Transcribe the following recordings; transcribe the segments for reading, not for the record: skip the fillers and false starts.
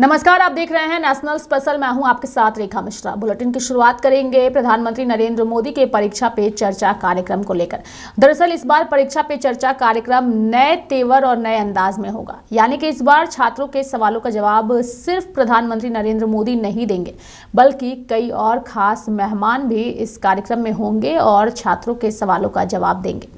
नमस्कार, आप देख रहे हैं नेशनल स्पेशल। मैं हूं आपके साथ रेखा मिश्रा। बुलेटिन की शुरुआत करेंगे प्रधानमंत्री नरेंद्र मोदी के परीक्षा पे चर्चा कार्यक्रम को लेकर। दरअसल इस बार परीक्षा पे चर्चा कार्यक्रम नए तेवर और नए अंदाज में होगा। यानी कि इस बार छात्रों के सवालों का जवाब सिर्फ प्रधानमंत्री नरेंद्र मोदी नहीं देंगे, बल्कि कई और खास मेहमान भी इस कार्यक्रम में होंगे और छात्रों के सवालों का जवाब देंगे।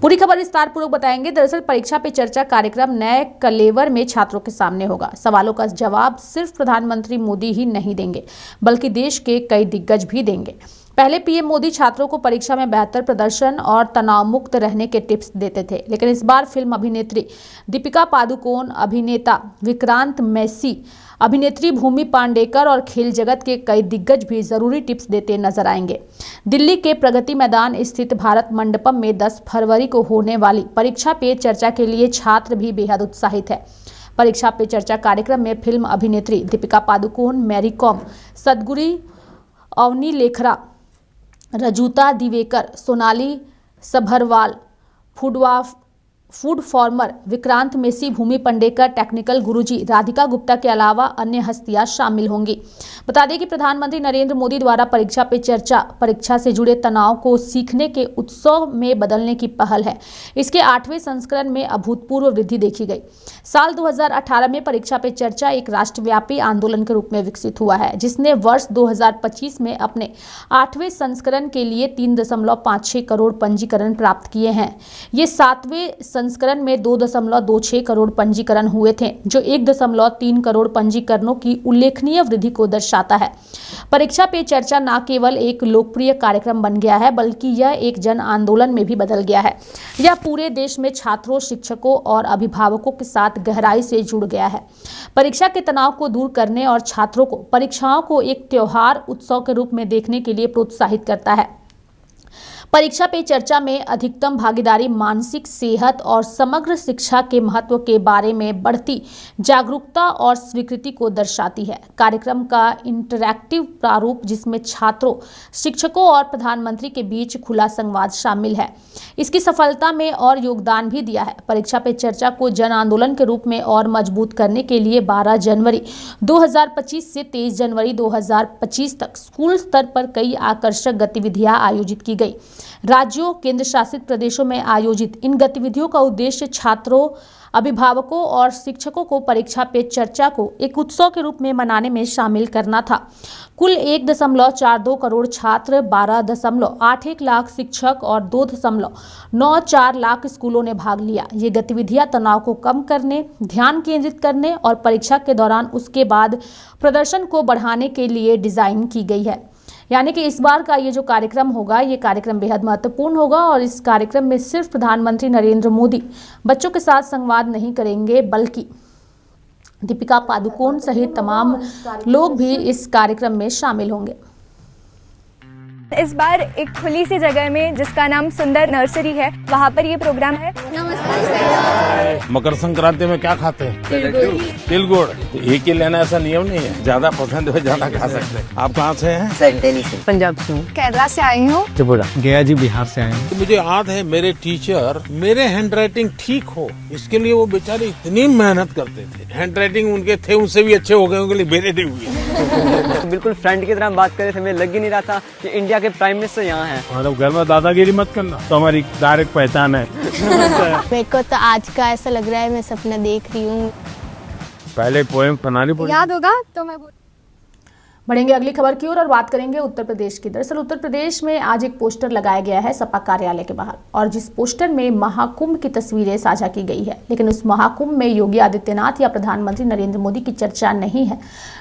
पूरी खबर विस्तार पूर्वक बताएंगे। दरअसल परीक्षा पे चर्चा कार्यक्रम नए कलेवर में छात्रों के सामने होगा। सवालों का जवाब सिर्फ प्रधानमंत्री मोदी ही नहीं देंगे, बल्कि देश के कई दिग्गज भी देंगे। पहले पीएम मोदी छात्रों को परीक्षा में बेहतर प्रदर्शन और तनाव मुक्त रहने के टिप्स देते थे, लेकिन इस बार फिल्म अभिनेत्री दीपिका पादुकोण, अभिनेता विक्रांत मैसी, अभिनेत्री भूमि पांडेकर और खेल जगत के कई दिग्गज भी जरूरी टिप्स देते नजर आएंगे। दिल्ली के प्रगति मैदान स्थित भारत मंडपम में 10 फरवरी को होने वाली परीक्षा पे चर्चा के लिए छात्र भी बेहद उत्साहित है। परीक्षा पे चर्चा कार्यक्रम में फिल्म अभिनेत्री Deepika Padukone, Mary Kom, Sadhguru, Avani Lekhara, Rujuta Diwekar, Sonali Sabharwal, food farmer Vikrant Massey, Bhumi Pednekar, technical Guruji Radhika Gupta के अलावा अन्य हस्तियां शामिल होंगी। बता दें कि प्रधानमंत्री नरेंद्र मोदी द्वारा परीक्षा पे चर्चा परीक्षा से जुड़े तनाव को सीखने के उत्सव में बदलने की पहल है। इसके 8वें संस्करण में अभूतपूर्व वृद्धि देखी गई। साल 2018 में परीक्षा पे चर्चा एक राष्ट्रव्यापी आंदोलन के रूप में विकसित हुआ है, जिसने वर्ष 2025 में अपने 8वें संस्करण के लिए 3.56 करोड़ पंजीकरण प्राप्त किए हैं। ये 7वें संस्करण में 2.26 करोड़ पंजीकरण हुए थे, जो 1.3 करोड़ पंजीकरणों की उल्लेखनीय वृद्धि को दर्शाता है। परीक्षा पे चर्चा न केवल एक लोकप्रिय कार्यक्रम बन गया है, बल्कि यह एक जन आंदोलन में भी बदल गया है। यह पूरे देश में छात्रों, शिक्षकों और अभिभावकों के साथ गहराई से जुड़ गया है। परीक्षा के तनाव को दूर करने और छात्रों को परीक्षाओं को एक त्योहार, उत्सव के रूप में देखने के लिए प्रोत्साहित करता है। परीक्षा पे चर्चा में अधिकतम भागीदारी मानसिक सेहत और समग्र शिक्षा के महत्व के बारे में बढ़ती जागरूकता और स्वीकृति को दर्शाती है। कार्यक्रम का इंटरैक्टिव प्रारूप, जिसमें छात्रों, शिक्षकों और प्रधानमंत्री के बीच खुला संवाद शामिल है, इसकी सफलता में और योगदान भी दिया है। परीक्षा पे चर्चा को जन आंदोलन के रूप में और मजबूत करने के लिए 12 जनवरी 2025 से 23 जनवरी 2025 तक स्कूल स्तर पर कई आकर्षक गतिविधियां आयोजित की गई। राज्यों, केंद्र शासित प्रदेशों में आयोजित इन गतिविधियों का उद्देश्य छात्रों, अभिभावकों और शिक्षकों को परीक्षा पे चर्चा को एक उत्सव के रूप में मनाने में शामिल करना था। कुल 1.42 करोड़ छात्र, 12.81 लाख शिक्षक और 2.94 लाख स्कूलों ने भाग लिया। ये गतिविधियां तनाव को कम करने, ध्यान केंद्रित करने और परीक्षा के दौरान उसके बाद प्रदर्शन को बढ़ाने के लिए डिजाइन की गई है। यानी कि इस बार का ये जो कार्यक्रम होगा, ये कार्यक्रम बेहद महत्वपूर्ण होगा और इस कार्यक्रम में सिर्फ प्रधानमंत्री नरेंद्र मोदी बच्चों के साथ संवाद नहीं करेंगे, बल्कि दीपिका पादुकोण सहित तमाम लोग भी इस कार्यक्रम में शामिल होंगे। इस बार एक खुली सी जगह में, जिसका नाम सुंदर नर्सरी है, वहाँ पर ये प्रोग्राम है। मकर संक्रांति में क्या खाते हैं? तिल गुड़। तो एक ही लेना ऐसा नियम नहीं है, ज्यादा पसंद हो ज्यादा खा सकते हैं। आप कहाँ से हैं? दिल्ली से। पंजाब से हूँ। केरला से आई हूँ। त्रिपुरा। गया जी, बिहार से आए हैं। तो मुझे याद है, मेरे टीचर मेरे हैंडराइटिंग ठीक हो, इसके लिए वो बेचारे इतनी मेहनत करते थे। हैंडराइटिंग उनके थे, उनसे भी अच्छे हो गए, उनके लिए मेरे नहीं हुए। तो बिल्कुल फ्रेंड की तरह बात कर रहे थे, मुझे लग ही नहीं रहा था कि इंडिया के प्राइम मिनिस्टर यहाँ हैं। मतलब घर में दादागिरी मत करना, तो हमारी डायरेक्ट पहचान है। मेरे को तो आज का ऐसा लग रहा है मैं सपना देख रही हूँ। पहले पोएम बनानी पड़ी, याद होगा तो मैं बढ़ेंगे अगली खबर की ओर और बात करेंगे उत्तर प्रदेश की। दरअसल उत्तर प्रदेश में आज एक पोस्टर लगाया गया है सपा कार्यालय के बाहर, और जिस पोस्टर में महाकुंभ की तस्वीरें साझा की गई है, लेकिन उस महाकुंभ में योगी आदित्यनाथ या प्रधानमंत्री नरेंद्र मोदी की चर्चा नहीं है,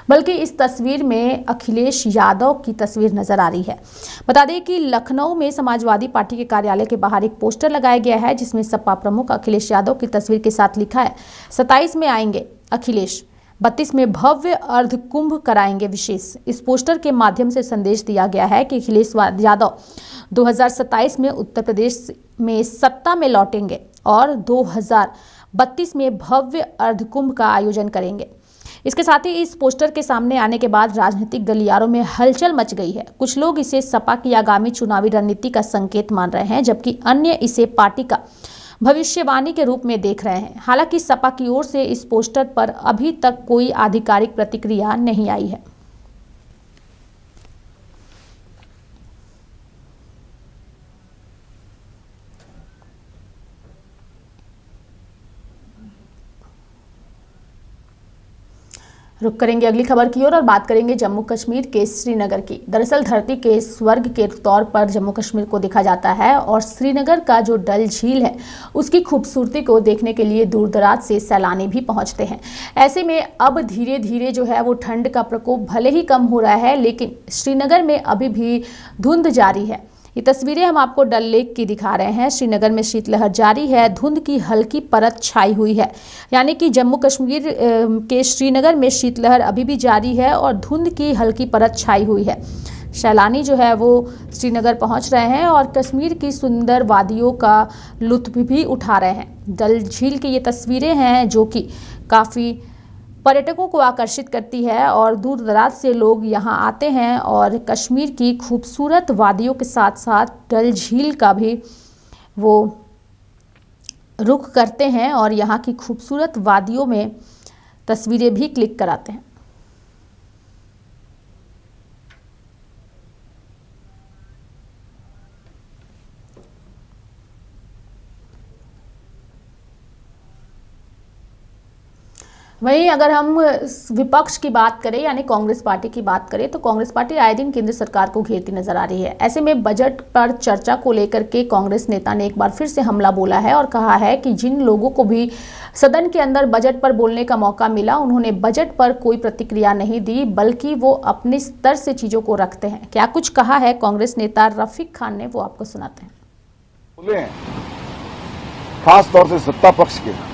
बल्कि इस तस्वीर में अखिलेश यादव की तस्वीर नजर आ रही है। बता दें कि लखनऊ में समाजवादी पार्टी के कार्यालय के बाहर एक पोस्टर लगाया गया है, जिसमें सपा प्रमुख अखिलेश यादव की तस्वीर के साथ लिखा है, 27 में आएंगे अखिलेश, 32 में भव्य अर्ध कुंभ कराएंगे विशेष। इस पोस्टर के माध्यम से संदेश दिया गया है कि अखिलेश यादव 2027 में उत्तर प्रदेश में सत्ता में लौटेंगे और 2032 में भव्य अर्ध कुंभ का आयोजन करेंगे। इसके साथ ही इस पोस्टर के सामने आने के बाद राजनीतिक गलियारों में हलचल मच गई है। कुछ लोग इसे सपा की आगामी चुनावी रणनीति का संकेत मान रहे हैं, जबकि अन्य इसे पार्टी का भविष्यवाणी के रूप में देख रहे हैं। हालांकि सपा की ओर से इस पोस्टर पर अभी तक कोई आधिकारिक प्रतिक्रिया नहीं आई है। रुक करेंगे अगली खबर की ओर और बात करेंगे जम्मू कश्मीर के श्रीनगर की। दरअसल धरती के स्वर्ग के तौर पर जम्मू कश्मीर को देखा जाता है और श्रीनगर का जो डल झील है उसकी खूबसूरती को देखने के लिए दूर दराज से सैलानी भी पहुंचते हैं। ऐसे में अब धीरे धीरे जो है वो ठंड का प्रकोप भले ही कम हो रहा है, लेकिन श्रीनगर में अभी भी धुंध जारी है। ये तस्वीरें हम आपको डल लेक की दिखा रहे हैं। श्रीनगर में शीतलहर जारी है, धुंध की हल्की परत छाई हुई है, यानी कि जम्मू कश्मीर के श्रीनगर में शीतलहर अभी भी जारी है और धुंध की हल्की परत छाई हुई है। सैलानी जो है वो श्रीनगर पहुंच रहे हैं और कश्मीर की सुंदर वादियों का लुत्फ भी उठा रहे हैं। डल झील की ये तस्वीरें हैं जो कि काफ़ी पर्यटकों को आकर्षित करती है और दूर दराज से लोग यहाँ आते हैं और कश्मीर की खूबसूरत वादियों के साथ साथ डल झील का भी वो रुख करते हैं और यहाँ की खूबसूरत वादियों में तस्वीरें भी क्लिक कराते हैं। वहीं अगर हम विपक्ष की बात करें यानी कांग्रेस पार्टी की बात करें तो कांग्रेस पार्टी आए दिन केंद्र सरकार को घेरती नजर आ रही है। ऐसे में बजट पर चर्चा को लेकर के कांग्रेस नेता ने एक बार फिर से हमला बोला है और कहा है कि जिन लोगों को भी सदन के अंदर बजट पर बोलने का मौका मिला उन्होंने बजट पर कोई प्रतिक्रिया नहीं दी, बल्कि वो अपने स्तर से चीजों को रखते हैं। क्या कुछ कहा है कांग्रेस नेता रफीक खान ने, वो आपको सुनाते हैं। बोले खास तौर से सत्ता पक्ष के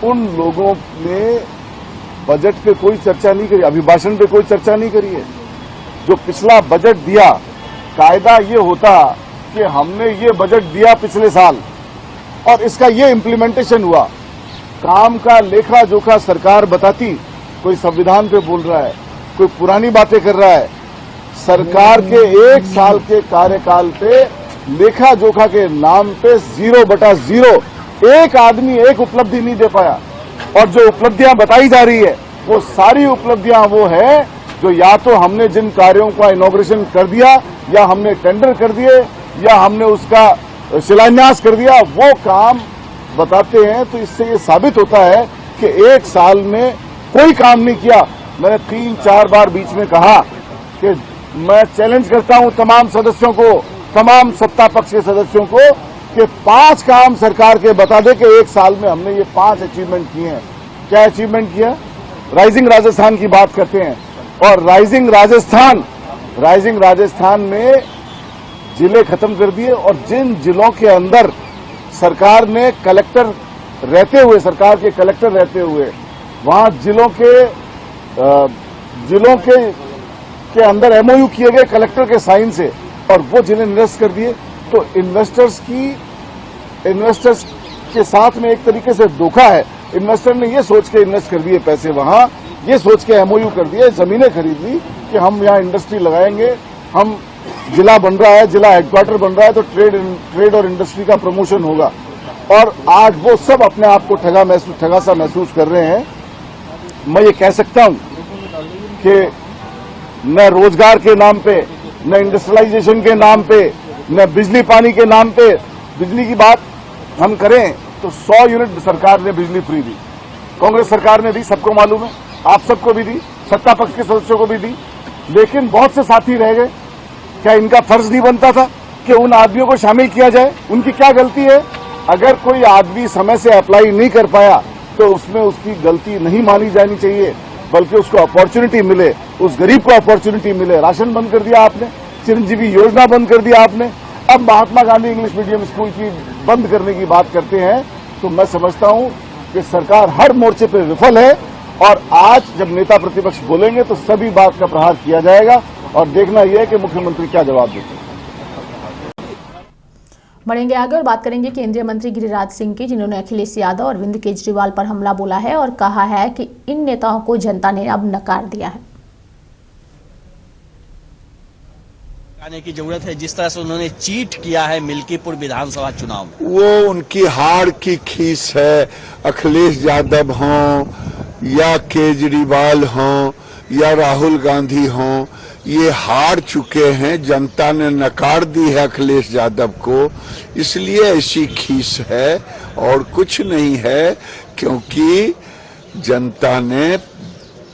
उन लोगों ने बजट पे कोई चर्चा नहीं करी, अभिभाषण पे कोई चर्चा नहीं करी है। जो पिछला बजट दिया, कायदा ये होता कि हमने ये बजट दिया पिछले साल और इसका ये इम्प्लीमेंटेशन हुआ। काम का लेखा जोखा सरकार बताती, कोई संविधान पे बोल रहा है, कोई पुरानी बातें कर रहा है। सरकार के 1 साल के कार्यकाल पे लेखा जोखा के नाम पे 0/0 एक आदमी एक उपलब्धि नहीं दे पाया। और जो उपलब्धियां बताई जा रही है वो सारी उपलब्धियां वो है जो या तो हमने जिन कार्यों का इनॉग्रेशन कर दिया, या हमने टेंडर कर दिए, या हमने उसका शिलान्यास कर दिया, वो काम बताते हैं। तो इससे ये साबित होता है कि 1 साल में कोई काम नहीं किया। मैंने 3-4 बार बीच में कहा कि मैं चैलेंज करता हूं तमाम सदस्यों को, तमाम सत्ता पक्ष के सदस्यों को, कि 5 काम सरकार के बता दे कि 1 साल में हमने ये 5 अचीवमेंट किए हैं। क्या अचीवमेंट किया? राइजिंग राजस्थान की बात करते हैं और राइजिंग राजस्थान में जिले खत्म कर दिए और जिन जिलों के अंदर सरकार ने कलेक्टर रहते हुए, सरकार के कलेक्टर रहते हुए वहां जिलों के अंदर एमओयू किए गए कलेक्टर के साइन से और वो जिले निरस्त कर दिए। तो इन्वेस्टर्स के साथ में एक तरीके से धोखा है। इन्वेस्टर ने ये सोच के इन्वेस्ट कर दिए पैसे वहां, ये सोच के एमओयू कर दिए, जमीनें खरीद ली कि हम यहाँ इंडस्ट्री लगाएंगे, हम जिला बन रहा है, जिला हेडक्वार्टर बन रहा है तो ट्रेड और इंडस्ट्री का प्रमोशन होगा। और आज वो सब अपने आप को ठगा सा महसूस कर रहे हैं। मैं ये कह सकता हूं कि न रोजगार के नाम पे, न इंडस्ट्रियलाइजेशन के नाम पे, न बिजली पानी के नाम पे, बिजली की बात हम करें तो 100 यूनिट सरकार ने बिजली फ्री दी, कांग्रेस सरकार ने दी, सबको मालूम है, आप सबको भी दी, सत्ता पक्ष के सदस्यों को भी दी। लेकिन बहुत से साथी रह गए। क्या इनका फर्ज नहीं बनता था कि उन आदमियों को शामिल किया जाए? उनकी क्या गलती है? अगर कोई आदमी समय से अप्लाई नहीं कर पाया तो उसमें उसकी गलती नहीं मानी जानी चाहिए, बल्कि उसको अपॉर्चुनिटी मिले, उस गरीब को अपॉर्चुनिटी मिले। राशन बंद कर दिया आपने, चिरंजीवी योजना बंद कर दिया आपने, अब Mahatma Gandhi English medium school की बंद करने की बात करते हैं। तो मैं समझता हूं कि सरकार हर मोर्चे पर विफल है और आज जब नेता प्रतिपक्ष बोलेंगे तो सभी बात का प्रहार किया जाएगा और देखना यह है कि मुख्यमंत्री क्या जवाब देते हैं। बढ़ेंगे आगे और बात करेंगे केंद्रीय मंत्री गिरिराज सिंह की, जिन्होंने अखिलेश यादव और अरविंद केजरीवाल पर हमला बोला है और कहा है कि इन नेताओं को जनता ने अब नकार दिया है। आने की जरूरत है। जिस तरह से उन्होंने चीट किया है मिल्कीपुर विधानसभा चुनाव में, वो उनकी हार की खीस है। अखिलेश यादव हों या केजरीवाल हों या राहुल गांधी हों, ये हार चुके हैं। जनता ने नकार दी है अखिलेश यादव को, इसलिए ऐसी खीस है और कुछ नहीं है। क्योंकि जनता ने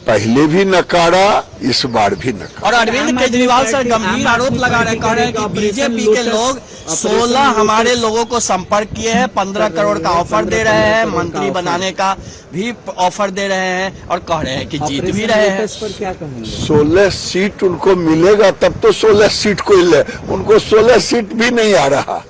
पहले भी नकारा, इस बार भी नकारा। और अरविंद केजरीवाल सर गंभीर आरोप लगा रहे, कह रहे हैं कि बीजेपी के लोग 16 हमारे लोगों को संपर्क किए हैं, 15 करोड़ का ऑफर दे रहे हैं, मंत्री बनाने का भी ऑफर दे रहे हैं और कह रहे हैं कि जीत भी रहे हैं। 16 सीट उनको मिलेगा तब तो 16 सीट को उनको 16 सीट भी नहीं आ रहा।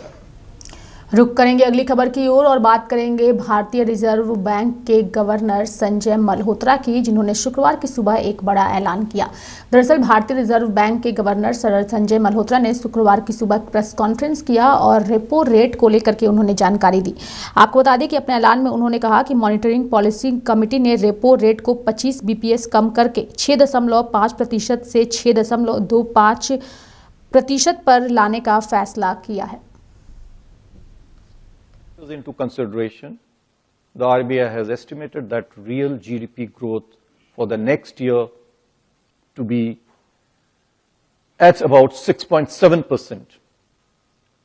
रुक करेंगे अगली खबर की ओर और बात करेंगे भारतीय रिजर्व बैंक के गवर्नर संजय मल्होत्रा की, जिन्होंने शुक्रवार की सुबह एक बड़ा ऐलान किया। दरअसल भारतीय रिजर्व बैंक के गवर्नर संजय मल्होत्रा ने शुक्रवार की सुबह प्रेस कॉन्फ्रेंस किया और रेपो रेट को लेकर के उन्होंने जानकारी दी। आपको बता दें कि अपने ऐलान में उन्होंने कहा कि मॉनिटरिंग पॉलिसी कमेटी ने रेपो रेट को 25 BPS कम करके 6.5% से 6.25% पर लाने का फैसला किया है। Into consideration, the RBI has estimated that real GDP growth for the next year to be at about 6.7%,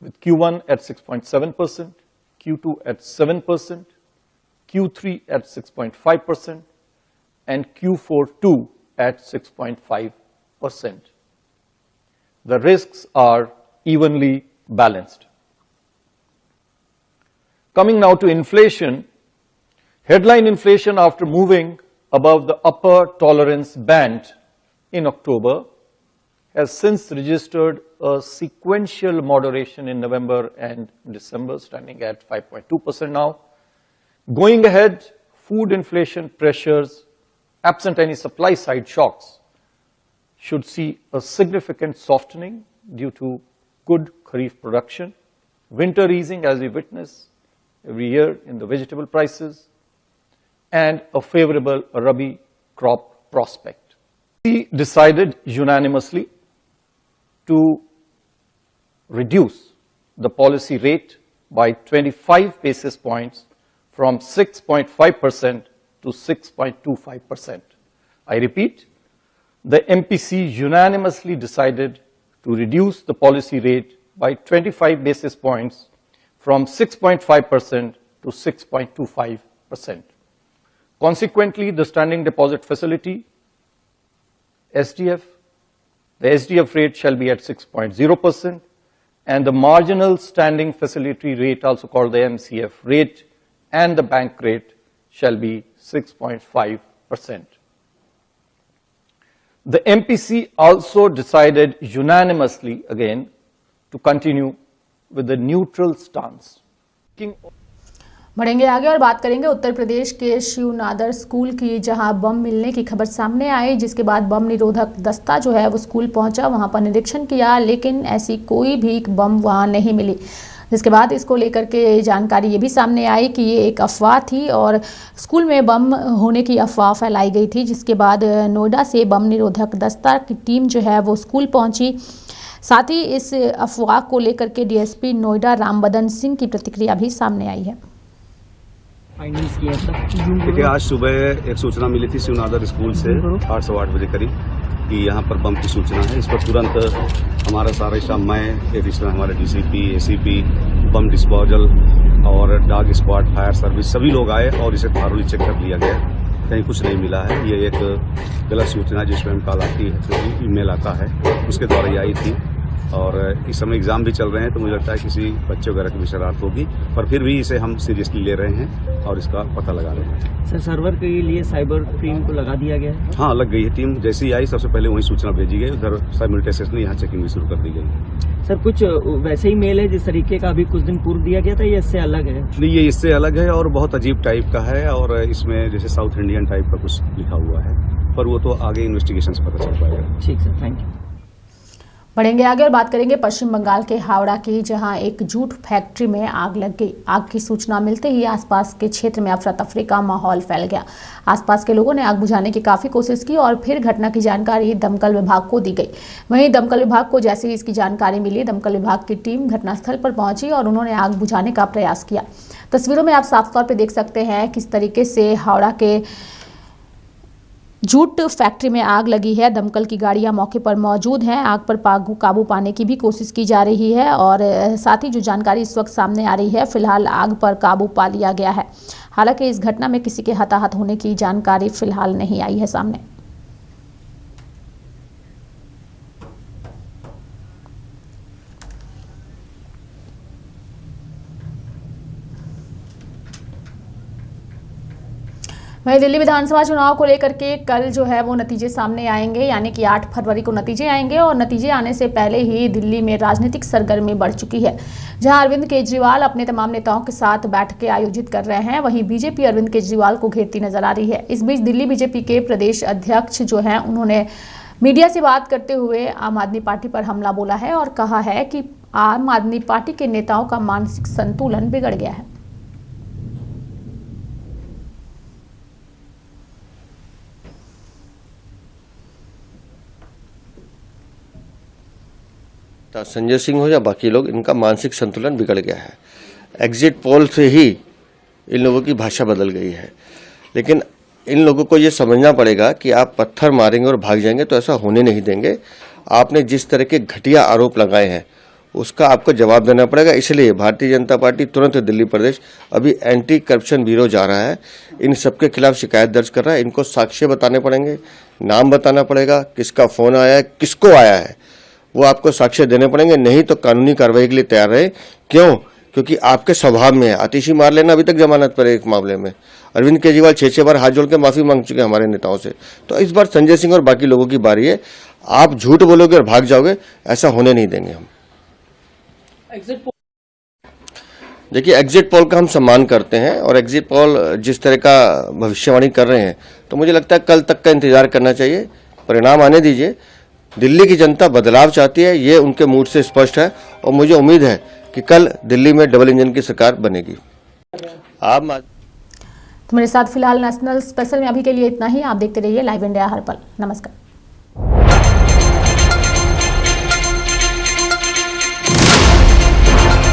with Q1 at 6.7%, Q2 at 7%, Q3 at 6.5%, and Q4 too at 6.5%. The risks are evenly balanced. Coming now to inflation, headline inflation after moving above the upper tolerance band in October has since registered a sequential moderation in November and December, standing at 5.2% now. Going ahead, food inflation pressures, absent any supply side shocks, should see a significant softening due to good Kharif production, winter easing as we witness every year in the vegetable prices, and a favorable Rabi crop prospect. We decided unanimously to reduce the policy rate by 25 basis points from 6.5% to 6.25%. I repeat, the MPC unanimously decided to reduce the policy rate by 25 basis points from 6.5% to 6.25%. Consequently, the standing deposit facility, SDF, the SDF rate shall be at 6.0%, and the marginal standing facility rate, also called the MCF rate, and the bank rate shall be 6.5%. The MPC also decided unanimously again to continue with the neutral stance. बढ़ेंगे आगे और बात करेंगे उत्तर प्रदेश के Shiv Nadar school की, जहां बम मिलने की खबर सामने आई, जिसके बाद बम निरोधक दस्ता जो है वो स्कूल पहुंचा, वहां पर निरीक्षण किया, लेकिन ऐसी कोई भी बम वहां नहीं मिली। जिसके बाद इसको लेकर के जानकारी ये भी सामने आई कि ये एक अफवाह थी और स्कूल में बम होने की अफवाह फैलाई गई थी। जिसके बाद नोएडा से बम निरोधक दस्ता की टीम जो है वो स्कूल पहुंची। साथ ही इस अफवाह को लेकर के डीएसपी नोएडा रामबदन सिंह की प्रतिक्रिया भी सामने आई है। देखिए, आज सुबह एक सूचना मिली थी शिवनादर स्कूल से 8:15 बजे करीब कि यहाँ पर बम की सूचना है। इस पर तुरंत हमारा सारा स्टाफ, मैं एडिशनल हमारे डीसीपी, एसीपी, बम डिस्पोजल और डॉग स्क्वाड, फायर सर्विस सभी लोग आए और इसे थारोली चेक कर लिया गया। कहीं कुछ नहीं मिला है। ये एक गलत सूचना जिसमें कॉल आती है, ईमेल आता है, उसके द्वारा ये आई थी। और इस समय एग्जाम भी चल रहे हैं तो मुझे लगता है किसी बच्चे वगैरह की भी शरारत होगी, पर फिर भी इसे हम सीरियसली ले रहे हैं और इसका पता लगा रहे हैं। सर, सर्वर के लिए साइबर टीम को लगा दिया गया है? हाँ, लग गई है टीम। जैसे ही आई सबसे पहले वही सूचना भेजी गई, उधर साइमल्टेनियसली में यहाँ चेकिंग भी शुरू कर दी गई। सर, कुछ वैसे ही मेल है जिस तरीके का अभी कुछ दिन पूर्व दिया गया था, ये इससे अलग है? नहीं, ये इससे अलग है और बहुत अजीब टाइप का है और इसमें जैसे साउथ इंडियन टाइप का कुछ लिखा हुआ है, पर वो तो आगे इन्वेस्टिगेशन से पता चल पाएगा। ठीक सर, थैंक यू। बढ़ेंगे आगे और बात करेंगे पश्चिम बंगाल के हावड़ा की, जहां एक जूट फैक्ट्री में आग लग गई। आग की सूचना मिलते ही आसपास के क्षेत्र में अफरा तफरी का माहौल फैल गया। आसपास के लोगों ने आग बुझाने की काफी कोशिश की और फिर घटना की जानकारी दमकल विभाग को दी गई। वहीं दमकल विभाग को जैसे ही इसकी जानकारी मिली, दमकल विभाग की टीम घटनास्थल पर पहुंची और उन्होंने आग बुझाने का प्रयास किया। तस्वीरों में आप साफ तौर पर देख सकते हैं किस तरीके से हावड़ा के जूट फैक्ट्री में आग लगी है। दमकल की गाड़ियां मौके पर मौजूद हैं। आग पर काबू पाने की भी कोशिश की जा रही है और साथ ही जो जानकारी इस वक्त सामने आ रही है, फिलहाल आग पर काबू पा लिया गया है। हालांकि इस घटना में किसी के हताहत होने की जानकारी फिलहाल नहीं आई है सामने। वहीं दिल्ली विधानसभा चुनाव को लेकर के कल जो है वो नतीजे सामने आएंगे, यानी कि 8 फरवरी को नतीजे आएंगे और नतीजे आने से पहले ही दिल्ली में राजनीतिक सरगर्मी बढ़ चुकी है, जहां अरविंद केजरीवाल अपने तमाम नेताओं के साथ बैठकें आयोजित कर रहे हैं। वहीं बीजेपी अरविंद केजरीवाल को घेरती नजर आ रही है। इस बीच दिल्ली बीजेपी के प्रदेश अध्यक्ष जो हैं, उन्होंने मीडिया से बात करते हुए आम आदमी पार्टी पर हमला बोला है और कहा है कि आम आदमी पार्टी के नेताओं का मानसिक संतुलन बिगड़ गया है। संजय सिंह हो या बाकी लोग, इनका मानसिक संतुलन बिगड़ गया है। एग्जिट पोल से ही इन लोगों की भाषा बदल गई है। लेकिन इन लोगों को ये समझना पड़ेगा कि आप पत्थर मारेंगे और भाग जाएंगे तो ऐसा होने नहीं देंगे। आपने जिस तरह के घटिया आरोप लगाए हैं उसका आपको जवाब देना पड़ेगा। इसलिए भारतीय जनता पार्टी तुरंत दिल्ली प्रदेश अभी एंटी करप्शन ब्यूरो जा रहा है, इन सबके खिलाफ शिकायत दर्ज कर रहा है। इनको साक्ष्य बताने पड़ेंगे, नाम बताना पड़ेगा, किसका फोन आया है, किसको आया है, वो आपको साक्ष्य देने पड़ेंगे। नहीं तो कानूनी कार्रवाई के लिए तैयार रहे। क्यों? क्योंकि आपके स्वभाव में है आतिशी मार लेना। अभी तक जमानत पर है एक मामले में। अरविंद केजरीवाल 6 बार हाथ जोड़ के माफी मांग चुके हैं हमारे नेताओं से। तो इस बार संजय सिंह और बाकी लोगों की बारी है। आप झूठ बोलोगे और भाग जाओगे, ऐसा होने नहीं देंगे हम। देखिए, एग्जिट पोल का हम सम्मान करते हैं और एग्जिट पोल जिस तरह का भविष्यवाणी कर रहे हैं, तो मुझे लगता है कल तक का इंतजार करना चाहिए। परिणाम आने दीजिए। दिल्ली की जनता बदलाव चाहती है, ये उनके मूड से स्पष्ट है और मुझे उम्मीद है कि कल दिल्ली में डबल इंजन की सरकार बनेगी। तो मेरे साथ फिलहाल नेशनल स्पेशल में अभी के लिए इतना ही। आप देखते रहिए लाइव इंडिया हर पल। नमस्कार।